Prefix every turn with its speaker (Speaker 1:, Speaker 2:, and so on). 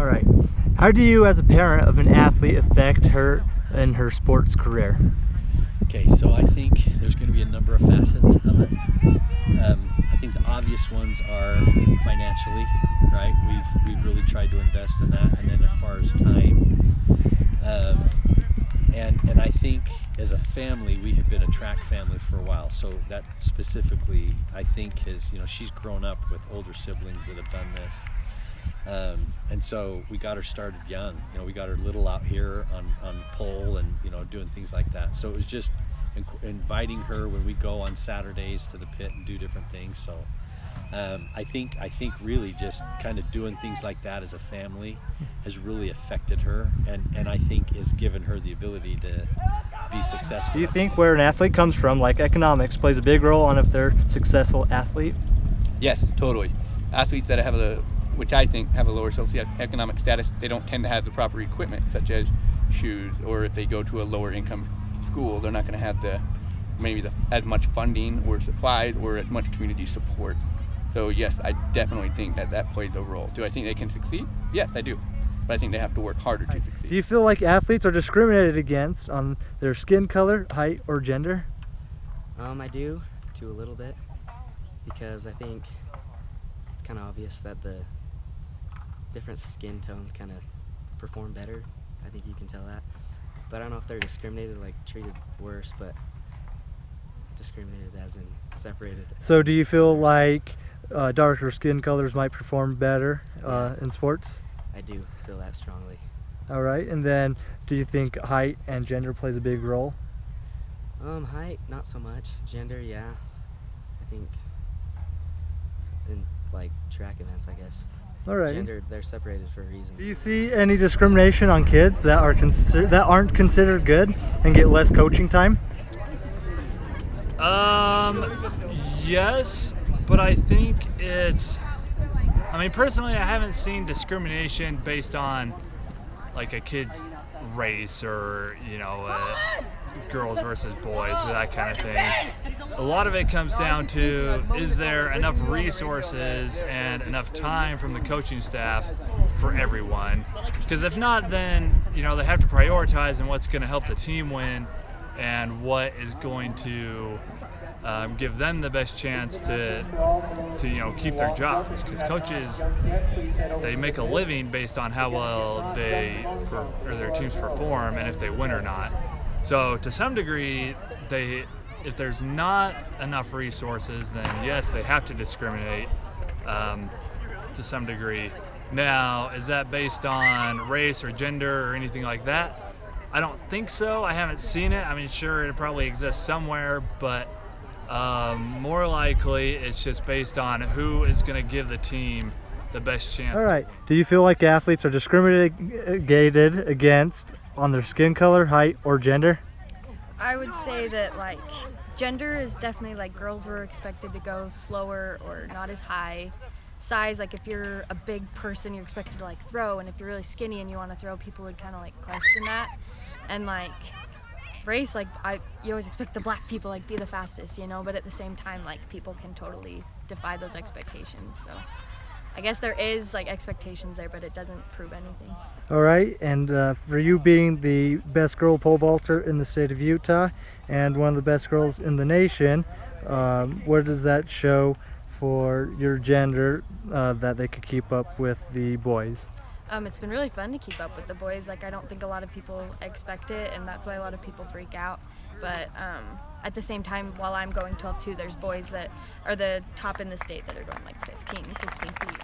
Speaker 1: All right. How do you, as a parent of an athlete, affect her in her sports career?
Speaker 2: Okay, so I think there's going to be a number of facets of it. I think the obvious ones are financially, right? We've really tried to invest in that, and then as far as time, and I think as a family we have been a track family for a while. So that specifically, I think, has she's grown up with older siblings that have done this. And so we got her started young. We got her little out here on pole and doing things like that. So it was just inviting her when we go on Saturdays to the pit and do different things. So I think really just kind of doing things like that as a family has really affected her, and I think has given her the ability to be successful.
Speaker 1: Do you think where an athlete comes from, like economics, plays a big role on if they're a successful athlete?
Speaker 3: Yes, totally. Athletes that have which I think have a lower socioeconomic status, they don't tend to have the proper equipment, such as shoes, or if they go to a lower income school, they're not going to have as much funding or supplies or as much community support. So yes, I definitely think that plays a role. Do I think they can succeed? Yes, I do. But I think they have to work harder to succeed.
Speaker 1: Do you feel like athletes are discriminated against on their skin color, height, or gender?
Speaker 4: I do, to a little bit, because I think it's kind of obvious that the different skin tones kind of perform better. I think you can tell that. But I don't know if they're discriminated, like treated worse, but discriminated as in separated.
Speaker 1: So do you feel like darker skin colors might perform better in sports?
Speaker 4: I do feel that strongly.
Speaker 1: All right, and then do you think height and gender plays a big role?
Speaker 4: Height, not so much. Gender, yeah. I think in like track events, I guess.
Speaker 1: All right.
Speaker 4: Gender, they're separated for a reason.
Speaker 1: Do you see any discrimination on kids that aren't considered good and get less coaching time?
Speaker 5: Yes, but I think personally, I haven't seen discrimination based on like a kid's race or, girls versus boys or that kind of thing. A lot of it comes down to, is there enough resources and enough time from the coaching staff for everyone? Because if not, then, they have to prioritize on what's going to help the team win and what is going to give them the best chance to keep their jobs, because coaches, they make a living based on how well their teams perform and if they win or not. So to some degree, if there's not enough resources, then yes, they have to discriminate to some degree. Now, is that based on race or gender or anything like that? I don't think so. I haven't seen it. Sure, it probably exists somewhere, but more likely it's just based on who is going to give the team the best chance.
Speaker 1: All right. Do you feel like athletes are discriminated against on their skin color, height, or gender?
Speaker 6: I would say that gender is definitely girls are expected to go slower or not as high. Size, if you're a big person, you're expected to throw, and if you're really skinny and you want to throw, people would kind of question that. And race, you always expect the black people be the fastest, but at the same time people can totally defy those expectations. So I guess there is expectations there, but it doesn't prove anything.
Speaker 1: All right, and for you being the best girl pole vaulter in the state of Utah and one of the best girls in the nation, what does that show for your gender that they could keep up with the boys?
Speaker 6: It's been really fun to keep up with the boys. I don't think a lot of people expect it, and that's why a lot of people freak out. But at the same time, while I'm going 12-2, there's boys that are the top in the state that are going 15, 16 feet.